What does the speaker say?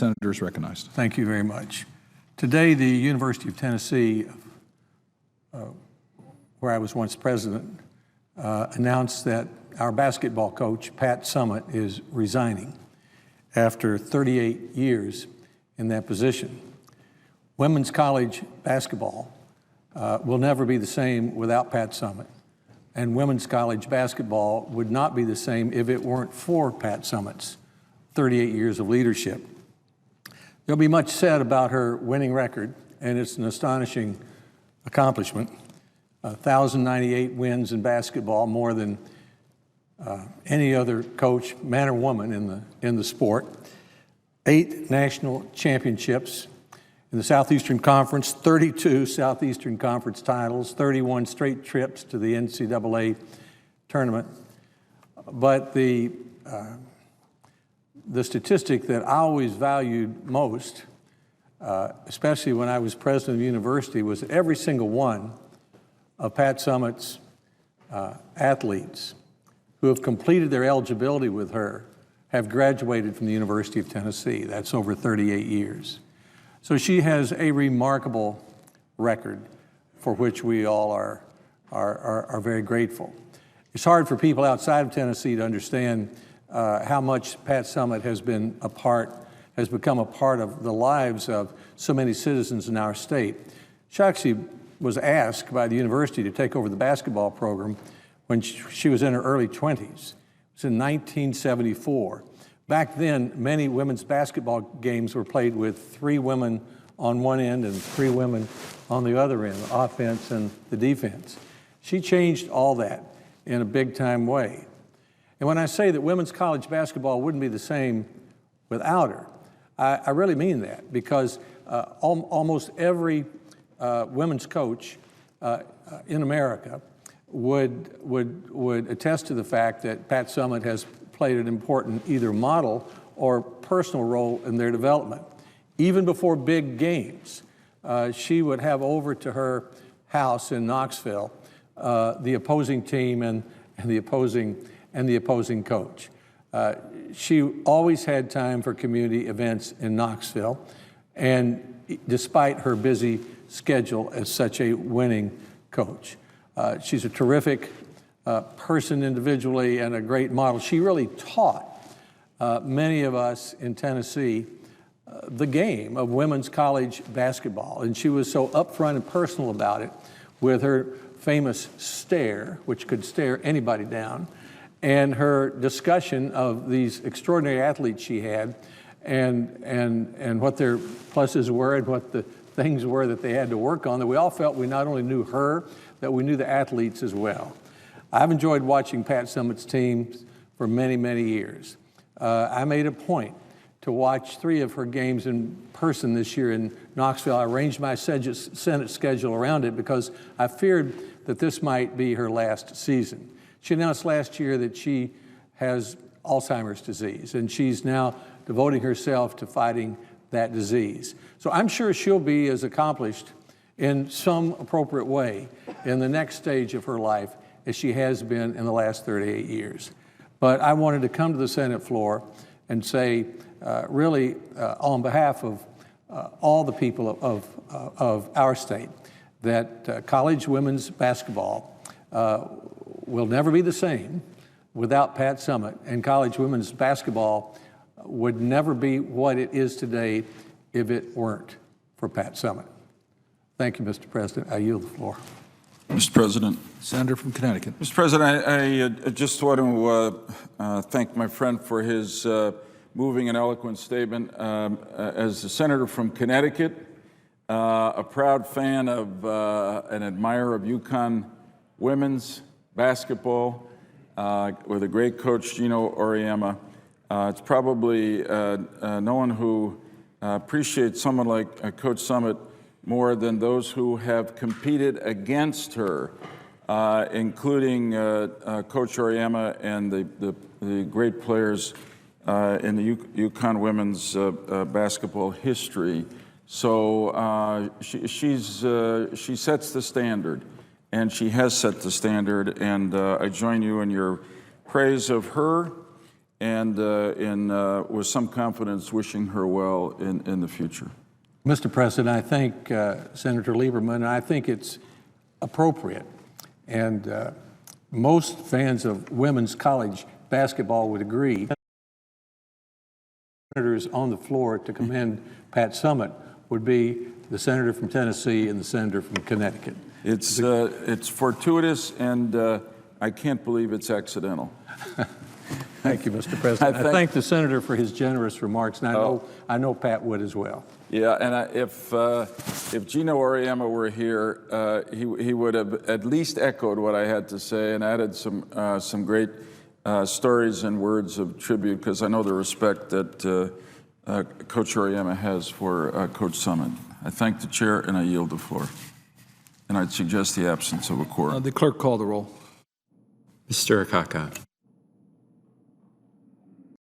senator is recognized. Thank you very much. Today, the University of Tennessee, where I was once president, announced that our basketball coach, Pat Summitt, is resigning after 38 years in that position. Women's college basketball will never be the same without Pat Summitt, and women's college basketball would not be the same if it weren't for Pat Summitt's 38 years of leadership. There'll be much said about her winning record, and it's an astonishing accomplishment. 1,098 wins in basketball, more than any other coach, man or woman, in the sport. 8 national championships in the Southeastern Conference, 32 Southeastern Conference titles, 31 straight trips to the NCAA tournament. But the statistic that I always valued most, especially when I was president of the university, was that every single one of Pat Summitt's athletes who have completed their eligibility with her have graduated from the University of Tennessee. That's over 38 years. So she has a remarkable record for which we all are very grateful. It's hard for people outside of Tennessee to understand how much Pat Summitt has become a part of the lives of so many citizens in our state. She actually was asked by the university to take over the basketball program when she was in her early 20s. It was in 1974. Back then, many women's basketball games were played with 3 women on one end and 3 women on the other end, the offense and the defense. She changed all that in a big-time way. And when I say that women's college basketball wouldn't be the same without her, I really mean that, because almost every women's coach in America would attest to the fact that Pat Summitt has played an important either model or personal role in their development. Even before big games, she would have over to her house in Knoxville the opposing team and the opposing coach. She always had time for community events in Knoxville, and despite her busy schedule as such a winning coach. She's a terrific person individually and a great model. She really taught many of us in Tennessee the game of women's college basketball, and she was so upfront and personal about it with her famous stare, which could stare anybody down, and her discussion of these extraordinary athletes she had and what their pluses were and what the things were that they had to work on, that we all felt we not only knew her, that we knew the athletes as well. I've enjoyed watching Pat Summitt's teams for many, many years. I made a point to watch 3 of her games in person this year in Knoxville. I arranged my Senate schedule around it because I feared that this might be her last season. She announced last year that she has Alzheimer's disease, and she's now devoting herself to fighting that disease. So I'm sure she'll be as accomplished in some appropriate way in the next stage of her life as she has been in the last 38 years. But I wanted to come to the Senate floor and say, really, on behalf of all the people of our state, that college women's basketball will never be the same without Pat Summitt, and college women's basketball would never be what it is today if it weren't for Pat Summitt. Thank you, Mr. President. I yield the floor. Mr. President. Senator from Connecticut. Mr. President, I just want to thank my friend for his moving and eloquent statement. As a senator from Connecticut, a proud fan of and admirer of UConn women's basketball with a great coach, Gino Auriemma. It's probably no one who appreciates someone like Coach Summitt more than those who have competed against her, including Coach Auriemma and the great players in the UConn women's basketball history. So she sets the standard, and she has set the standard, and I join you in your praise of her and with some confidence wishing her well in the future. Mr. President, I thank Senator Lieberman, and I think it's appropriate. And most fans of women's college basketball would agree. Senators on the floor to commend Pat Summitt would be the senator from Tennessee and the senator from Connecticut. It's fortuitous, and I can't believe it's accidental. Thank you, Mr. President. I thank the senator for his generous remarks, and I know Pat would as well. Yeah, and if Gino Auriemma were here, he would have at least echoed what I had to say and added some great stories and words of tribute, because I know the respect that Coach Auriemma has for Coach Summitt. I thank the chair, and I yield the floor. And I'd suggest the absence of a quorum. The clerk call the roll. Mr. Akaka.